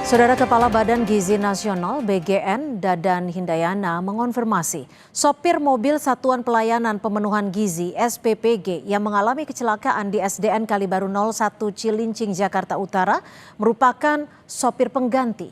Saudara Kepala Badan Gizi Nasional BGN Dadan Hindayana mengonfirmasi sopir mobil Satuan Pelayanan Pemenuhan Gizi SPPG yang mengalami kecelakaan di SDN Kalibaru 01 Cilincing, Jakarta Utara merupakan sopir pengganti.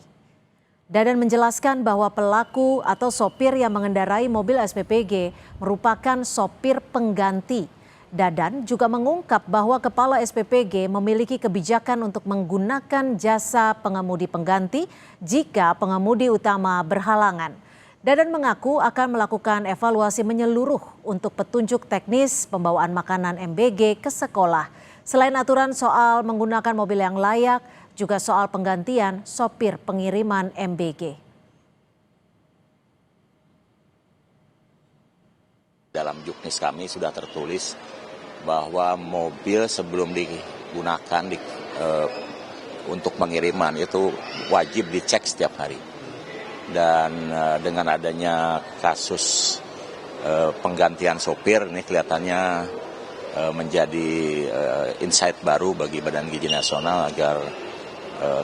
Dadan menjelaskan bahwa pelaku atau sopir yang mengendarai mobil SPPG merupakan sopir pengganti. Dadan juga mengungkap bahwa Kepala SPPG memiliki kebijakan untuk menggunakan jasa pengemudi pengganti jika pengemudi utama berhalangan. Dadan mengaku akan melakukan evaluasi menyeluruh untuk petunjuk teknis pembawaan makanan MBG ke sekolah. Selain aturan soal menggunakan mobil yang layak, juga soal penggantian sopir pengiriman MBG. Dalam juknis kami sudah tertulis bahwa mobil sebelum digunakan untuk pengiriman itu wajib dicek setiap hari. Dan dengan adanya kasus penggantian sopir ini kelihatannya menjadi insight baru bagi Badan Gizi Nasional agar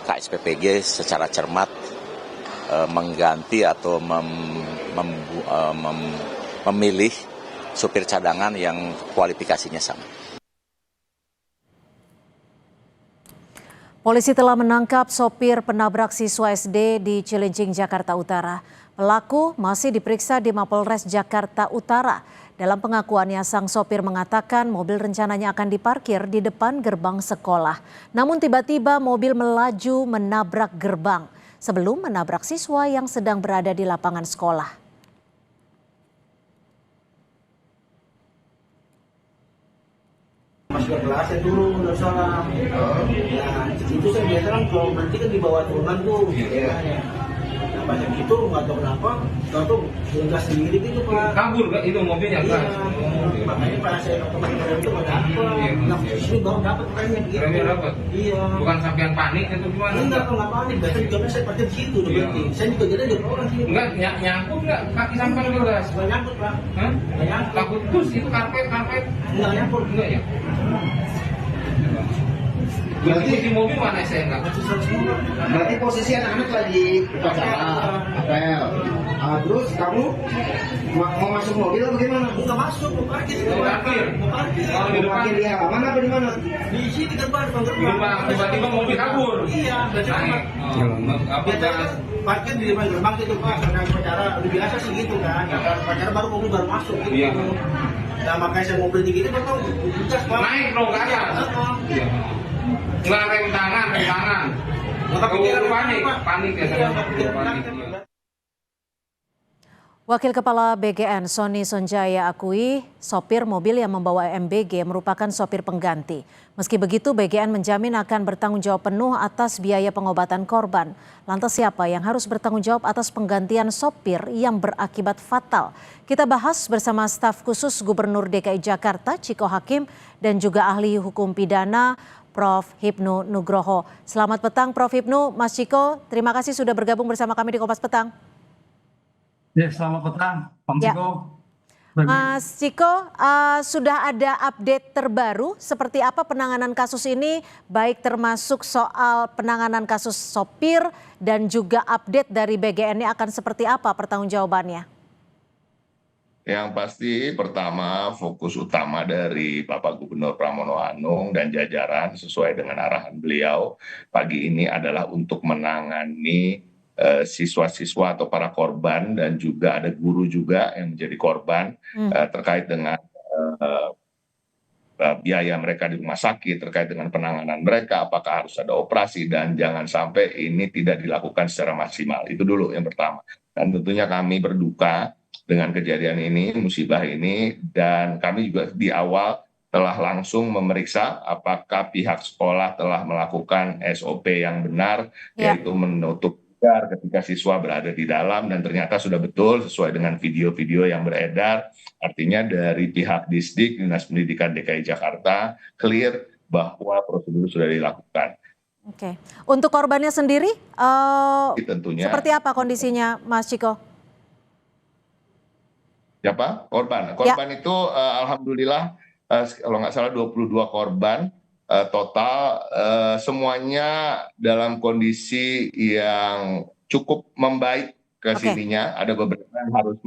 KSPPG secara cermat mengganti atau memilih supir cadangan yang kualifikasinya sama. Polisi telah menangkap sopir penabrak siswa SD di Cilincing, Jakarta Utara. Pelaku masih diperiksa di Mapolres Jakarta Utara. Dalam pengakuannya, sang sopir mengatakan mobil rencananya akan diparkir di depan gerbang sekolah. Namun tiba-tiba mobil melaju menabrak gerbang sebelum menabrak siswa yang sedang berada di lapangan sekolah. Masuk ke kelas saya turun dari sana. Nah, itu saya biasa kan kalau berhenti kan di bawah turunan tuh. Nah, banyak itu nggak tahu kenapa, tahu gas sendiri gitu Pak. Kabur kan itu mobilnya kan? Iya. Makanya pada saya teman-teman itu pada apa? Nah, di sini baru dapat remnya gitu. Remnya dapat? Iya. Bukan sampean panik atau gimana? Enggak, kalau nggak panik. Biasanya juga saya parkir di situ udah berhenti. Saya juga jadi ada orang sini. Enggak, nyangkut nggak kaki sampean ke gas? Nggak nyangkut Pak. Hah? Nggak nyangkut. Takut terus itu karpet? Nggak nyangkut. Enggak ya? Berarti di mobil mana saya enggak? Berarti posisi anak-anak lagi upacara apel. Terus kamu mau masuk mobil atau bagaimana? Nggak masuk, mau parkir. Mau parkir? Mau parkir. Oh, di Mau depan. parkir di halaman apa di mana? Di sini gerbang. Di depan, tiba-tiba mobil kabur. Iya, biasanya Apa biasanya kan parkir di depan gerbang gitu Pak, karena upacara udah biasa sih gitu kan. Karena upacara baru mobil baru masuk gitu. Iya. Nah makanya saya mau berhenti gitu Bapak gas Pak. Naik dong ke atas. Iya. Nggak rem tangan. Nggak kepikiran Panik ya. Iya, nggak kepikiran Panik. Wakil Kepala BGN Sony Sonjaya akui sopir mobil yang membawa MBG merupakan sopir pengganti. Meski begitu BGN menjamin akan bertanggung jawab penuh atas biaya pengobatan korban. Lantas siapa yang harus bertanggung jawab atas penggantian sopir yang berakibat fatal? Kita bahas bersama staf khusus Gubernur DKI Jakarta Chiko Hakim dan juga ahli hukum pidana Prof. Hipnu Nugroho. Selamat petang Prof. Hipnu. Mas Chiko, terima kasih sudah bergabung bersama kami di Kompas Petang. Ya, selamat petang, Bang Chiko. Mas Chiko, sudah ada update terbaru seperti apa penanganan kasus ini, baik termasuk soal penanganan kasus sopir dan juga update dari BGN-nya akan seperti apa pertanggungjawabannya? Yang pasti pertama fokus utama dari Bapak Gubernur Pramono Anung dan jajaran sesuai dengan arahan beliau pagi ini adalah untuk menangani siswa-siswa atau para korban dan juga ada guru juga yang menjadi korban terkait dengan biaya mereka di rumah sakit, terkait dengan penanganan mereka, apakah harus ada operasi dan jangan sampai ini tidak dilakukan secara maksimal. Itu dulu yang pertama. Dan tentunya kami berduka dengan kejadian ini, musibah ini, dan kami juga di awal telah langsung memeriksa apakah pihak sekolah telah melakukan SOP yang benar, yaitu menutup ketika siswa berada di dalam, dan ternyata sudah betul sesuai dengan video-video yang beredar. Artinya dari pihak Disdik, Dinas Pendidikan DKI Jakarta, clear bahwa prosedur sudah dilakukan. Oke, untuk korbannya sendiri, tentunya seperti apa kondisinya Mas Chiko? Siapa? Korban. Korban itu alhamdulillah kalau nggak salah 22 korban total semuanya dalam kondisi yang cukup membaik ke Oke. sininya. Ada beberapa yang harus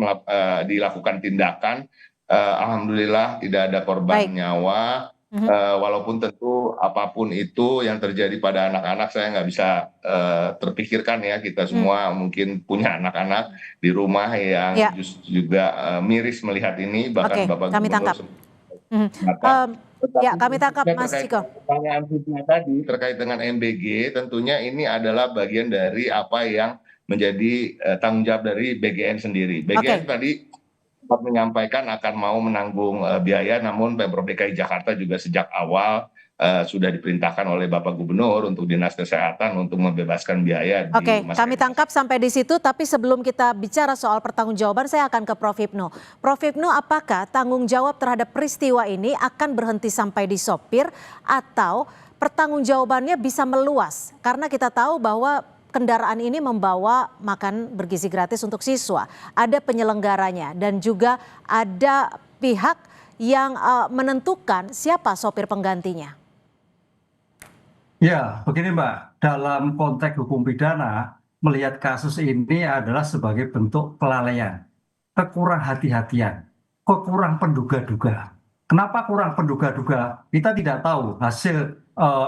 dilakukan tindakan. Alhamdulillah tidak ada korban Baik. nyawa. Walaupun tentu apapun itu yang terjadi pada anak-anak, saya nggak bisa terpikirkan ya, kita semua mungkin punya anak-anak di rumah yang Ya. juga miris melihat ini, bahkan Oke, Bapak kami Gubernur tangkap. Ya, kami tangkap Mas terkait Ciko. pertanyaan Fitna tadi terkait dengan MBG, tentunya ini adalah bagian dari apa yang menjadi tanggung jawab dari BGN sendiri. BGN tadi sempat menyampaikan akan mau menanggung biaya, namun Pemprov DKI Jakarta juga sejak awal sudah diperintahkan oleh Bapak Gubernur untuk Dinas Kesehatan untuk membebaskan biaya di Oke, rumah kami sakit. tangkap sampai di situ, tapi sebelum kita bicara soal pertanggungjawaban, saya akan ke Prof. Hipnu. Prof. Hipnu, apakah tanggung jawab terhadap peristiwa ini akan berhenti sampai di sopir atau pertanggungjawabannya bisa meluas? Karena kita tahu bahwa kendaraan ini membawa makan bergizi gratis untuk siswa, ada penyelenggaranya dan juga ada pihak yang menentukan siapa sopir penggantinya. Ya, begini Mbak, dalam konteks hukum pidana, melihat kasus ini adalah sebagai bentuk kelalaian, kekurang hati-hatian, kekurang penduga-duga. Kenapa kurang penduga-duga? Kita tidak tahu hasil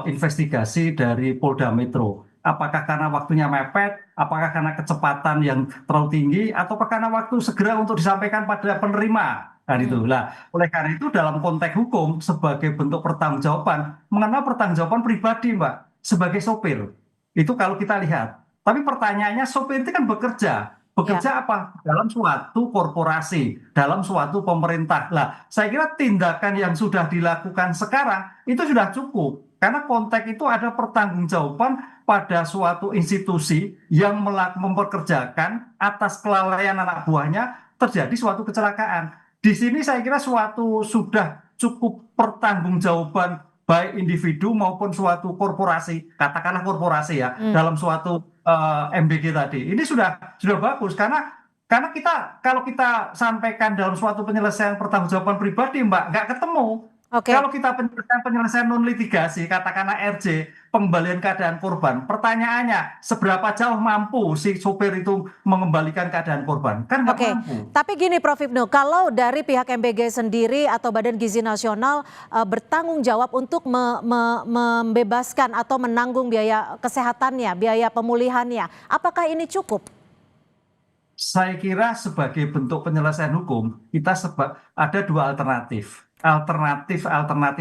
investigasi dari Polda Metro. Apakah karena waktunya mepet, apakah karena kecepatan yang terlalu tinggi, atau karena waktu segera untuk disampaikan pada penerima. Nah, itu. Nah, oleh karena itu dalam konteks hukum sebagai bentuk pertanggungjawaban, mengenal pertanggungjawaban pribadi, Mbak, sebagai sopir. Itu kalau kita lihat. Tapi pertanyaannya, sopir itu kan bekerja. Bekerja apa? Dalam suatu korporasi, dalam suatu pemerintah. Lah, saya kira tindakan yang sudah dilakukan sekarang itu sudah cukup. Karena konteks itu ada pertanggungjawaban pada suatu institusi yang mempekerjakan atas kelalaian anak buahnya terjadi suatu kecelakaan. Di sini saya kira suatu sudah cukup pertanggungjawaban baik individu maupun suatu korporasi, katakanlah korporasi ya, dalam suatu MBG tadi. Ini sudah bagus karena kita kalau kita sampaikan dalam suatu penyelesaian pertanggungjawaban pribadi, Mbak, nggak ketemu. Kalau kita penyelesaian non litigasi, katakanlah RJ, pengembalian keadaan korban, pertanyaannya seberapa jauh mampu si sopir itu mengembalikan keadaan korban? Kan nggak mampu. Tapi gini Prof. Hipnu, kalau dari pihak MBG sendiri atau Badan Gizi Nasional bertanggung jawab untuk membebaskan atau menanggung biaya kesehatannya, biaya pemulihannya, apakah ini cukup? Saya kira sebagai bentuk penyelesaian hukum, kita ada dua alternatif. Alternatif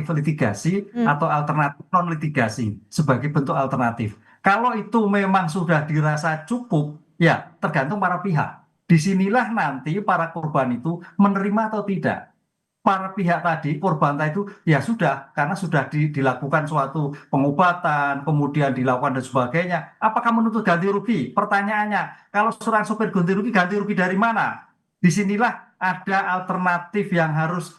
litigasi atau alternatif non litigasi sebagai bentuk alternatif. Kalau itu memang sudah dirasa cukup, ya tergantung para pihak. Disinilah nanti para korban itu menerima atau tidak. Para pihak tadi, korban tadi itu ya sudah, karena sudah dilakukan suatu pengobatan, kemudian dilakukan dan sebagainya. Apakah menuntut ganti rugi? Pertanyaannya, kalau seorang sopir ganti rugi dari mana? Disinilah ada alternatif yang harus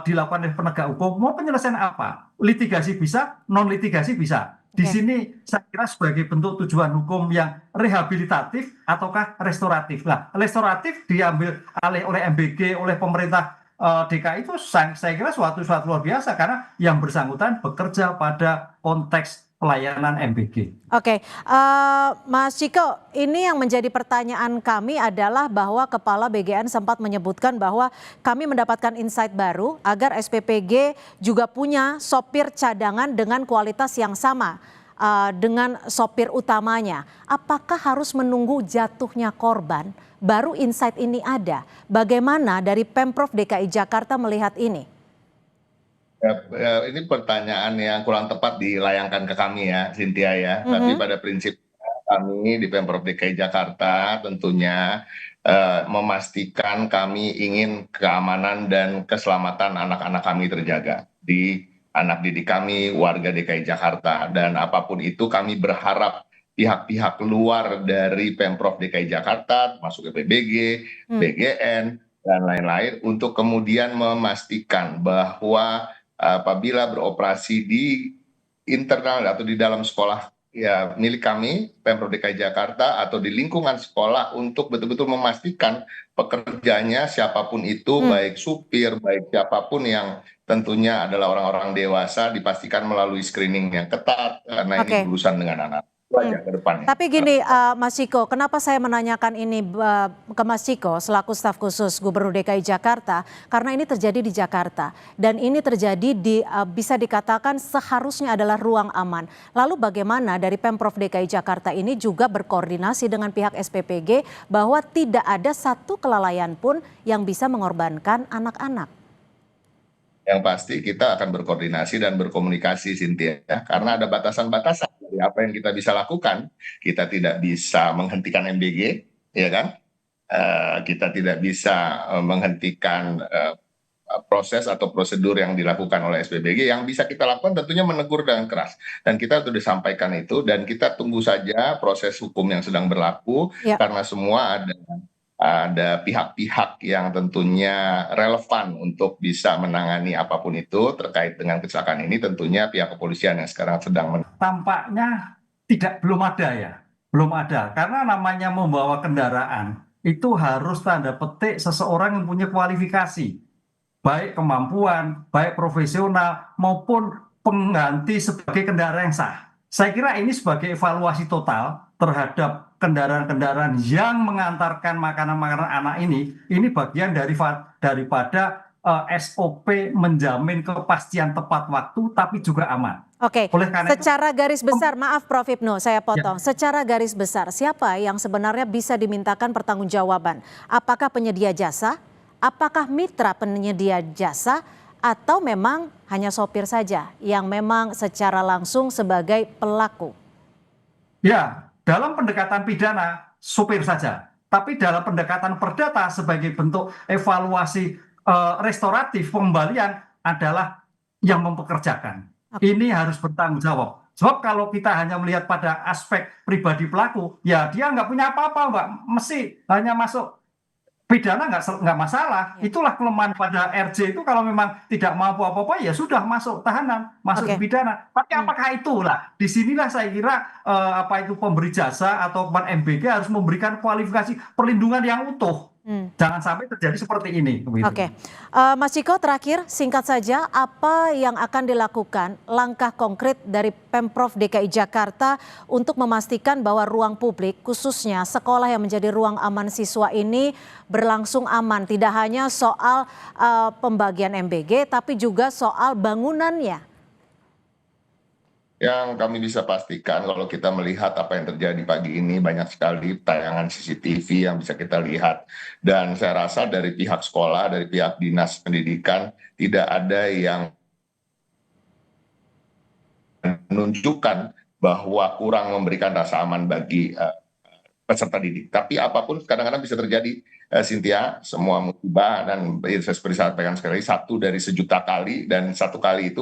dilakukan oleh penegak hukum. Mau penyelesaian apa? Litigasi bisa, non litigasi bisa. Di sini saya kira sebagai bentuk tujuan hukum yang rehabilitatif ataukah restoratif. Nah, restoratif diambil alih oleh MBG, oleh pemerintah DKI itu saya kira suatu luar biasa karena yang bersangkutan bekerja pada konteks pelayanan MBG. Oke, Mas Ciko, ini yang menjadi pertanyaan kami adalah bahwa Kepala BGN sempat menyebutkan bahwa kami mendapatkan insight baru agar SPPG juga punya sopir cadangan dengan kualitas yang sama dengan sopir utamanya. Apakah harus menunggu jatuhnya korban baru insight ini ada? Bagaimana dari Pemprov DKI Jakarta melihat ini? Ini pertanyaan yang kurang tepat dilayangkan ke kami ya, Cynthia ya. Tapi pada prinsip kami di Pemprov DKI Jakarta tentunya memastikan kami ingin keamanan dan keselamatan anak-anak kami terjaga di anak didik kami, warga DKI Jakarta. Dan apapun itu kami berharap pihak-pihak luar dari Pemprov DKI Jakarta, masuk ke PBG, BGN, dan lain-lain untuk kemudian memastikan bahwa apabila beroperasi di internal atau di dalam sekolah ya milik kami, Pemprov DKI Jakarta atau di lingkungan sekolah untuk betul-betul memastikan pekerjanya siapapun itu, baik supir, baik siapapun yang tentunya adalah orang-orang dewasa dipastikan melalui screening yang ketat karena ini Oke. berurusan dengan anak. Itu aja ke depannya. Tapi gini, Mas Ciko, kenapa saya menanyakan ini ke Mas Ciko selaku staf khusus Gubernur DKI Jakarta? Karena ini terjadi di Jakarta dan ini terjadi di bisa dikatakan seharusnya adalah ruang aman. Lalu bagaimana dari Pemprov DKI Jakarta ini juga berkoordinasi dengan pihak SPPG bahwa tidak ada satu kelalaian pun yang bisa mengorbankan anak-anak? Yang pasti kita akan berkoordinasi dan berkomunikasi, Cynthia, karena ada batasan-batasan dari apa yang kita bisa lakukan. Kita tidak bisa menghentikan MBG, ya kan? Kita tidak bisa menghentikan proses atau prosedur yang dilakukan oleh SPBG. Yang bisa kita lakukan tentunya menegur dengan keras. Dan kita sudah disampaikan itu, dan kita tunggu saja proses hukum yang sedang berlaku, Ya. karena semua ada pihak-pihak yang tentunya relevan untuk bisa menangani apapun itu terkait dengan kecelakaan ini, tentunya pihak kepolisian yang sekarang sedang Tampaknya belum ada karena namanya membawa kendaraan itu harus tanda petik seseorang yang punya kualifikasi, baik kemampuan, baik profesional maupun pengganti sebagai kendaraan yang sah. Saya kira ini sebagai evaluasi total terhadap kendaraan-kendaraan yang mengantarkan makanan-makanan anak ini bagian daripada SOP menjamin kepastian tepat waktu tapi juga aman. Oke, Oleh karena itu, secara garis besar, maaf Prof. Hipnu, saya potong. Secara garis besar, siapa yang sebenarnya bisa dimintakan pertanggungjawaban? Apakah penyedia jasa? Apakah mitra penyedia jasa? Atau memang hanya sopir saja yang memang secara langsung sebagai pelaku? ya, dalam pendekatan pidana sopir saja, tapi dalam pendekatan perdata sebagai bentuk evaluasi restoratif pengembalian adalah yang mempekerjakan. Ini harus bertanggung jawab. Sebab kalau kita hanya melihat pada aspek pribadi pelaku, ya dia nggak punya apa-apa, Mbak. Mesti hanya masuk pidana nggak masalah. Itulah kelemahan pada RJ itu, kalau memang tidak mampu apa-apa ya sudah masuk tahanan, masuk Oke. di pidana. Tapi apakah itulah? Disinilah saya kira pemberi jasa atau MBG harus memberikan kualifikasi perlindungan yang utuh. Jangan sampai terjadi seperti ini. Oke, Mas Ciko, terakhir singkat saja, apa yang akan dilakukan langkah konkret dari Pemprov DKI Jakarta untuk memastikan bahwa ruang publik khususnya sekolah yang menjadi ruang aman siswa ini berlangsung aman, tidak hanya soal pembagian MBG tapi juga soal bangunannya? Yang kami bisa pastikan kalau kita melihat apa yang terjadi pagi ini, banyak sekali tayangan CCTV yang bisa kita lihat. Dan saya rasa dari pihak sekolah, dari pihak dinas pendidikan, tidak ada yang menunjukkan bahwa kurang memberikan rasa aman bagi peserta didik. Tapi apapun kadang-kadang bisa terjadi, Cynthia, semua musibah, dan seperti saya sampaikan sekali, satu dari sejuta kali, dan satu kali itu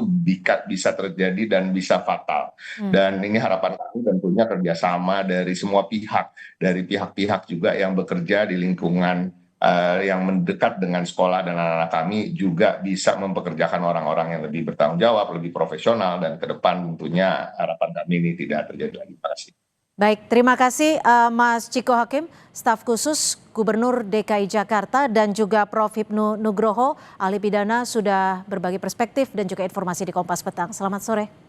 bisa terjadi dan bisa fatal. Dan ini harapan kami tentunya kerjasama dari semua pihak, dari pihak-pihak juga yang bekerja di lingkungan yang mendekat dengan sekolah dan anak-anak kami juga bisa mempekerjakan orang-orang yang lebih bertanggung jawab, lebih profesional, dan ke depan tentunya harapan kami ini tidak terjadi lagi. Terima kasih. Baik, terima kasih Mas Ciko Hakim, staf khusus Gubernur DKI Jakarta, dan juga Prof. Hipnu Nugroho, ahli pidana, sudah berbagi perspektif dan juga informasi di Kompas Petang. Selamat sore.